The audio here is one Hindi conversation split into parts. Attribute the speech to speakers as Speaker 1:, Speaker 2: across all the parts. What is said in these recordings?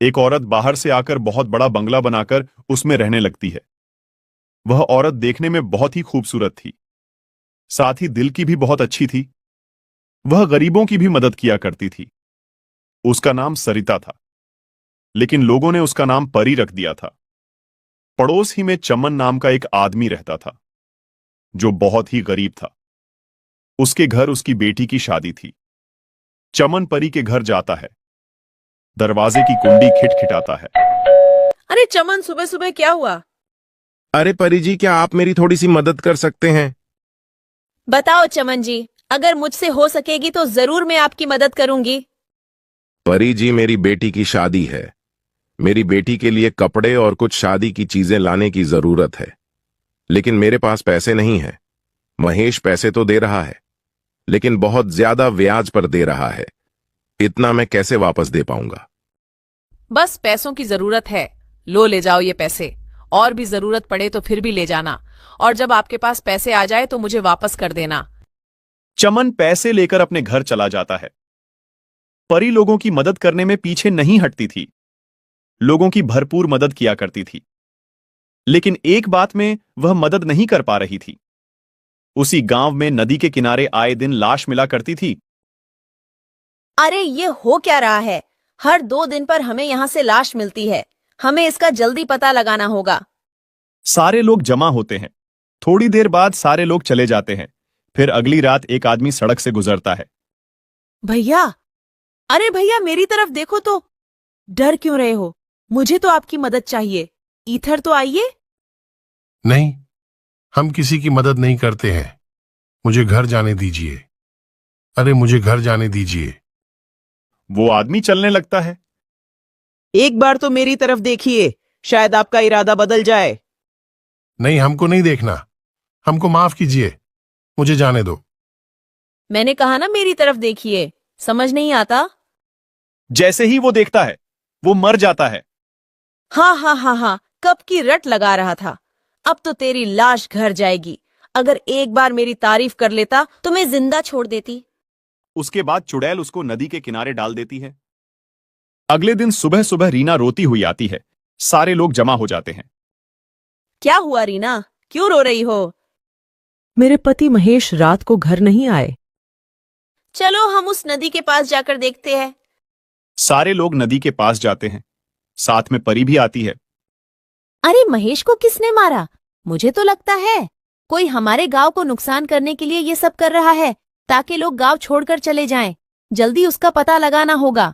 Speaker 1: एक औरत बाहर से आकर बहुत बड़ा बंगला बनाकर उसमें रहने लगती है। वह औरत देखने में बहुत ही खूबसूरत थी, साथ ही दिल की भी बहुत अच्छी थी। वह गरीबों की भी मदद किया करती थी। उसका नाम सरिता था, लेकिन लोगों ने उसका नाम परी रख दिया था। पड़ोस ही में चमन नाम का एक आदमी रहता था, जो बहुत ही गरीब था। उसके घर उसकी बेटी की शादी थी। चमन परी के घर जाता है। दरवाजे की कुंडी खिटखिटाता है।
Speaker 2: अरे चमन, सुबह सुबह क्या हुआ?
Speaker 3: अरे परी जी, क्या आप मेरी थोड़ी सी मदद कर सकते हैं?
Speaker 2: बताओ चमन जी, अगर मुझसे हो सकेगी तो जरूर मैं आपकी मदद करूंगी।
Speaker 3: परी जी, मेरी बेटी की शादी है। मेरी बेटी के लिए कपड़े और कुछ शादी की चीजें लाने की जरूरत है, लेकिन मेरे पास पैसे नहीं है। महेश पैसे तो दे रहा है, लेकिन बहुत ज्यादा ब्याज पर दे रहा है। इतना मैं कैसे वापस दे पाऊंगा?
Speaker 2: बस पैसों की जरूरत है, लो ले जाओ ये पैसे। और भी जरूरत पड़े तो फिर भी ले जाना, और जब आपके पास पैसे आ जाए तो मुझे वापस कर देना।
Speaker 1: चमन पैसे लेकर अपने घर चला जाता है। परी लोगों की मदद करने में पीछे नहीं हटती थी। लोगों की भरपूर मदद किया करती थी, लेकिन एक बात में वह मदद नहीं कर पा रही थी। उसी गांव में नदी के किनारे आए दिन लाश मिला करती थी।
Speaker 2: अरे ये हो क्या रहा है? हर 2 दिन पर हमें यहाँ से लाश मिलती है। हमें इसका जल्दी पता लगाना होगा।
Speaker 1: सारे लोग जमा होते हैं। थोड़ी देर बाद सारे लोग चले जाते हैं। फिर अगली रात एक आदमी सड़क से गुजरता है।
Speaker 2: भैया, अरे भैया मेरी तरफ देखो तो। डर क्यों रहे हो? मुझे तो आपकी मदद चाहिए। इधर तो आइए।
Speaker 4: नहीं, हम किसी की मदद नहीं करते हैं। मुझे घर जाने दीजिए। अरे मुझे घर जाने दीजिए।
Speaker 1: वो आदमी चलने लगता है।
Speaker 5: एक बार तो मेरी तरफ देखिए, शायद आपका इरादा बदल जाए।
Speaker 4: नहीं, हमको नहीं देखना। हमको माफ कीजिए, मुझे जाने दो।
Speaker 2: मैंने कहा ना मेरी तरफ देखिए, समझ नहीं आता?
Speaker 1: जैसे ही वो देखता है, वो मर जाता है।
Speaker 2: हाँ हाँ हाँ हाँ, कब की रट लगा रहा था। अब तो तेरी लाश घर जाएगी। अगर एक बार मेरी तारीफ कर लेता तो मैं जिंदा छोड़ देती।
Speaker 1: उसके बाद चुड़ैल उसको नदी के किनारे डाल देती है। अगले दिन सुबह सुबह रीना रोती हुई आती है। सारे लोग जमा हो जाते हैं।
Speaker 2: क्या हुआ रीना, क्यों रो रही हो?
Speaker 5: मेरे पति महेश रात को घर नहीं आए।
Speaker 2: चलो हम उस नदी के पास जाकर देखते हैं।
Speaker 1: सारे लोग नदी के पास जाते हैं। साथ में परी भी आती है।
Speaker 2: अरे महेश को किसने मारा? मुझे तो लगता है कोई हमारे गांव को नुकसान करने के लिए ये सब कर रहा है, ताकि लोग गांव छोड़कर चले जाएं। जल्दी उसका पता लगाना होगा।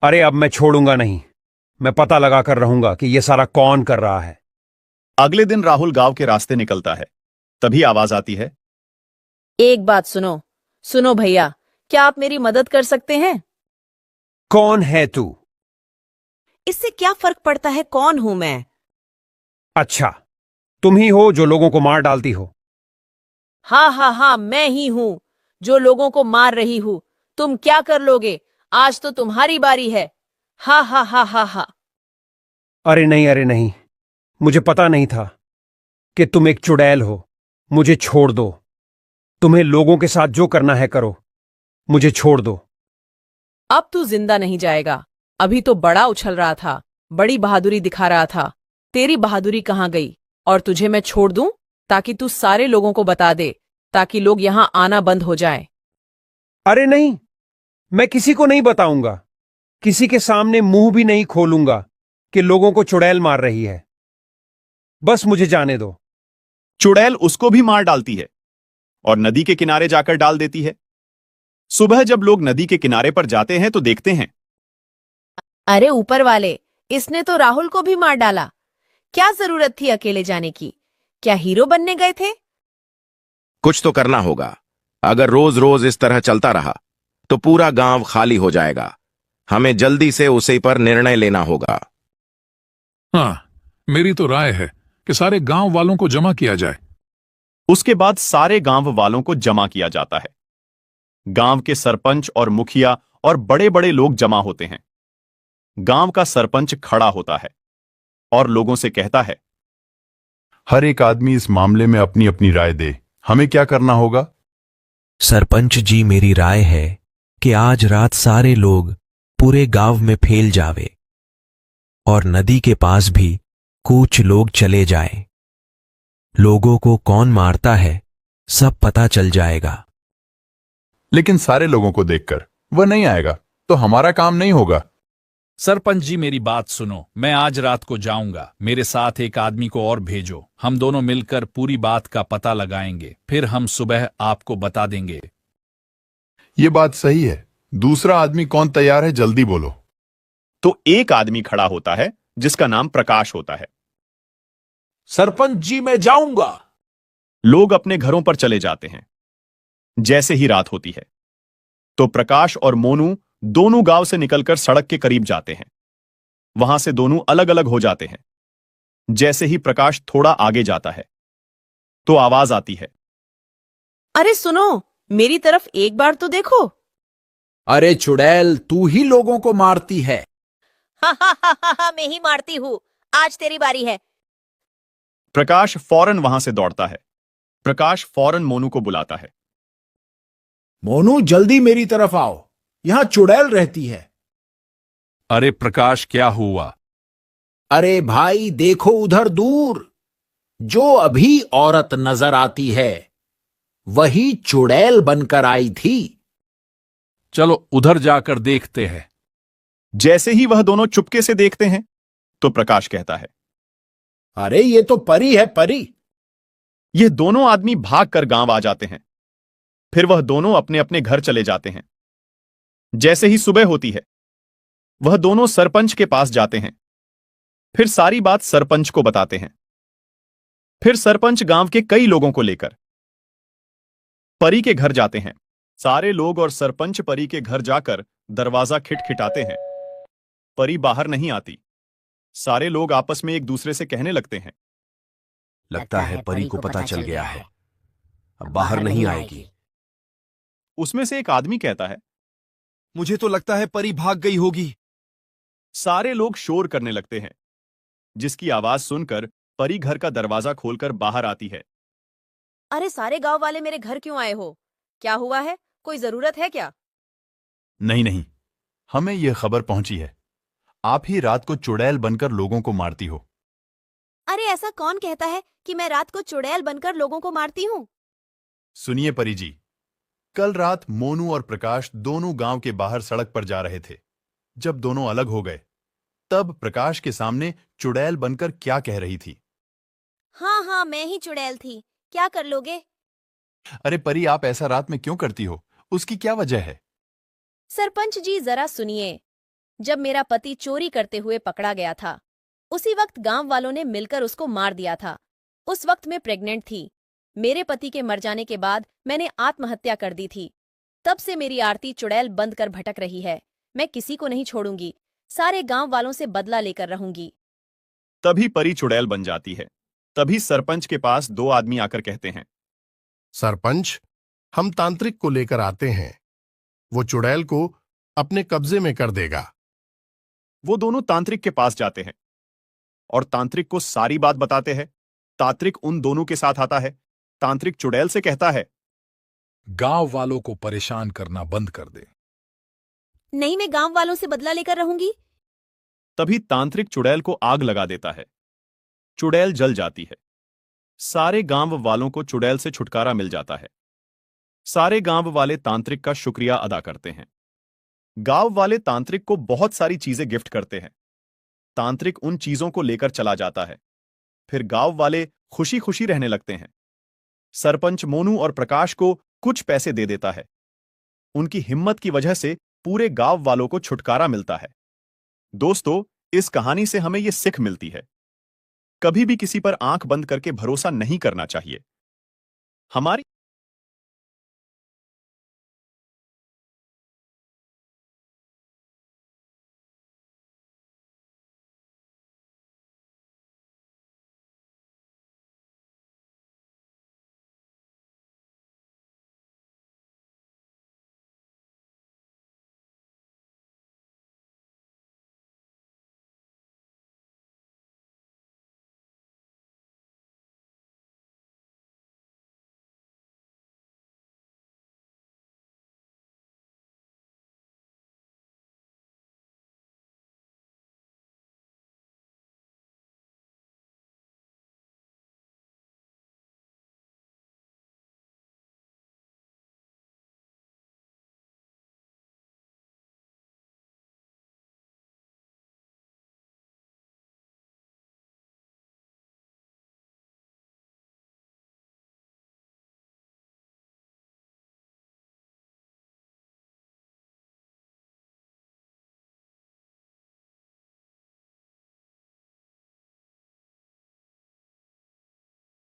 Speaker 6: अरे अब मैं छोड़ूंगा नहीं। मैं पता लगाकर रहूंगा कि यह सारा कौन कर रहा है।
Speaker 1: अगले दिन राहुल गांव के रास्ते निकलता है। तभी आवाज आती है।
Speaker 2: एक बात सुनो। सुनो भैया, क्या आप मेरी मदद कर सकते हैं?
Speaker 6: कौन है तू?
Speaker 2: इससे क्या फर्क पड़ता है कौन हूं मैं?
Speaker 6: अच्छा, तुम ही हो जो लोगों को मार डालती हो।
Speaker 2: हाँ हाँ हाँ, मैं ही हूं जो लोगों को मार रही हूं। तुम क्या कर लोगे? आज तो तुम्हारी बारी है। हा हा हा हा हा।
Speaker 6: अरे नहीं, मुझे पता नहीं था कि तुम एक चुड़ैल हो। मुझे छोड़ दो। तुम्हें लोगों के साथ जो करना है करो। मुझे छोड़ दो।
Speaker 2: अब तू जिंदा नहीं जाएगा। अभी तो बड़ा उछल रहा था, बड़ी बहादुरी दिखा रहा था। तेरी बहादुरी कहाँ गई? और तुझे मैं छोड़ दूं ताकि तू सारे लोगों को बता दे, ताकि लोग यहां आना बंद हो जाए।
Speaker 6: अरे नहीं, मैं किसी को नहीं बताऊंगा। किसी के सामने मुंह भी नहीं खोलूंगा कि लोगों को चुड़ैल मार रही है। बस मुझे जाने दो।
Speaker 1: चुड़ैल उसको भी मार डालती है और नदी के किनारे जाकर डाल देती है। सुबह जब लोग नदी के किनारे पर जाते हैं तो देखते हैं।
Speaker 2: अरे ऊपर वाले, इसने तो राहुल को भी मार डाला। क्या जरूरत थी अकेले जाने की? क्या हीरो बनने गए थे?
Speaker 3: कुछ तो करना होगा। अगर रोज रोज इस तरह चलता रहा तो पूरा गांव खाली हो जाएगा। हमें जल्दी से उसी पर निर्णय लेना होगा।
Speaker 4: हाँ, मेरी तो राय है कि सारे गांव वालों को जमा किया जाए।
Speaker 1: उसके बाद सारे गांव वालों को जमा किया जाता है। गांव के सरपंच और मुखिया और बड़े बड़े लोग जमा होते हैं। गांव का सरपंच खड़ा होता है और लोगों से कहता है,
Speaker 7: हर एक आदमी इस मामले में अपनी अपनी राय दे। हमें क्या करना होगा?
Speaker 8: सरपंच जी, मेरी राय है कि आज रात सारे लोग पूरे गांव में फैल जावे और नदी के पास भी कुछ लोग चले जाएं। लोगों को कौन मारता है सब पता चल जाएगा।
Speaker 7: लेकिन सारे लोगों को देखकर वह नहीं आएगा तो हमारा काम नहीं होगा।
Speaker 9: सरपंच जी मेरी बात सुनो, मैं आज रात को जाऊंगा, मेरे साथ एक आदमी को और भेजो, हम दोनों मिलकर पूरी बात का पता लगाएंगे, फिर हम सुबह आपको बता देंगे।
Speaker 7: ये बात सही है। दूसरा आदमी कौन तैयार है, जल्दी बोलो।
Speaker 1: तो एक आदमी खड़ा होता है जिसका नाम प्रकाश होता है।
Speaker 10: सरपंच जी मैं जाऊंगा।
Speaker 1: लोग अपने घरों पर चले जाते हैं। जैसे ही रात होती है तो प्रकाश और मोनू दोनों गांव से निकलकर सड़क के करीब जाते हैं। वहां से दोनों अलग अलग हो जाते हैं। जैसे ही प्रकाश थोड़ा आगे जाता है तो आवाज आती है,
Speaker 2: अरे सुनो, मेरी तरफ एक बार तो देखो।
Speaker 10: अरे चुड़ैल, तू ही लोगों को मारती है।
Speaker 11: मैं ही मारती हूँ, आज तेरी बारी है।
Speaker 1: प्रकाश फौरन वहां से दौड़ता है। प्रकाश फौरन मोनू को बुलाता है।
Speaker 10: मोनू जल्दी मेरी तरफ आओ, यहां चुड़ैल रहती है।
Speaker 9: अरे प्रकाश, क्या हुआ?
Speaker 10: अरे भाई देखो उधर दूर, जो अभी औरत नजर आती है वही चुड़ैल बनकर आई थी।
Speaker 9: चलो उधर जाकर देखते हैं।
Speaker 1: जैसे ही वह दोनों चुपके से देखते हैं तो प्रकाश कहता है,
Speaker 10: अरे ये तो परी है, परी।
Speaker 1: ये दोनों आदमी भागकर गांव आ जाते हैं। फिर वह दोनों अपने अपने घर चले जाते हैं। जैसे ही सुबह होती है वह दोनों सरपंच के पास जाते हैं। फिर सारी बात सरपंच को बताते हैं। फिर सरपंच गांव के कई लोगों को लेकर परी के घर जाते हैं। सारे लोग और सरपंच परी के घर जाकर दरवाजा खिटखिटाते हैं। परी बाहर नहीं आती। सारे लोग आपस में एक दूसरे से कहने लगते हैं,
Speaker 8: लगता है परी को पता चल गया है, अब बाहर नहीं आएगी।
Speaker 1: उसमें से एक आदमी कहता है,
Speaker 12: मुझे तो लगता है परी भाग गई होगी।
Speaker 1: सारे लोग शोर करने लगते हैं, जिसकी आवाज सुनकर परी घर का दरवाजा खोलकर बाहर आती है।
Speaker 11: अरे सारे गांव वाले मेरे घर क्यों आए हो? क्या हुआ है? कोई जरूरत है क्या?
Speaker 7: नहीं नहीं, हमें यह खबर पहुंची है, आप ही रात को चुड़ैल बनकर लोगों को मारती हो।
Speaker 11: अरे ऐसा कौन कहता है कि मैं रात को चुड़ैल बनकर लोगों को मारती हूँ?
Speaker 7: सुनिए परी जी, कल रात मोनू और प्रकाश दोनों गांव के बाहर सड़क पर जा रहे थे। जब दोनों अलग हो गए तब प्रकाश के सामने चुड़ैल बनकर क्या कह रही थी।
Speaker 11: हाँ हाँ, मैं ही चुड़ैल थी, क्या कर लोगे?
Speaker 7: अरे परी, आप ऐसा रात में क्यों करती हो, उसकी क्या वजह है?
Speaker 11: सरपंच जी जरा सुनिए, जब मेरा पति चोरी करते हुए पकड़ा गया था उसी वक्त गांव वालों ने मिलकर उसको मार दिया था। उस वक्त मैं प्रेग्नेंट थी। मेरे पति के मर जाने के बाद मैंने आत्महत्या कर दी थी। तब से मेरी आरती चुड़ैल बंद कर भटक रही है। मैं किसी को नहीं छोड़ूंगी, सारे गांव वालों से बदला लेकर रहूंगी।
Speaker 1: तभी परी चुड़ैल बन जाती है। तभी सरपंच के पास दो आदमी आकर कहते हैं,
Speaker 4: सरपंच, हम तांत्रिक को लेकर आते हैं, वो चुड़ैल को अपने कब्जे में कर देगा।
Speaker 1: वो दोनों तांत्रिक के पास जाते हैं और तांत्रिक को सारी बात बताते हैं। तांत्रिक उन दोनों के साथ आता है। तांत्रिक चुड़ैल से कहता है,
Speaker 9: गांव वालों को परेशान करना बंद कर दे।
Speaker 11: नहीं, मैं गांव वालों से बदला लेकर रहूंगी।
Speaker 1: तभी तांत्रिक चुड़ैल को आग लगा देता है। चुड़ैल जल जाती है। सारे गांव वालों को चुड़ैल से छुटकारा मिल जाता है। सारे गांव वाले तांत्रिक का शुक्रिया अदा करते हैं। गांव वाले तांत्रिक को बहुत सारी चीजें गिफ्ट करते हैं। तांत्रिक उन चीजों को लेकर चला जाता है। फिर गांव वाले खुशी खुशी रहने लगते हैं। सरपंच मोनू और प्रकाश को कुछ पैसे दे देता है। उनकी हिम्मत की वजह से पूरे गांव वालों को छुटकारा मिलता है। दोस्तों, इस कहानी से हमें यह सीख मिलती है, कभी भी किसी पर आंख बंद करके भरोसा नहीं करना चाहिए। हमारी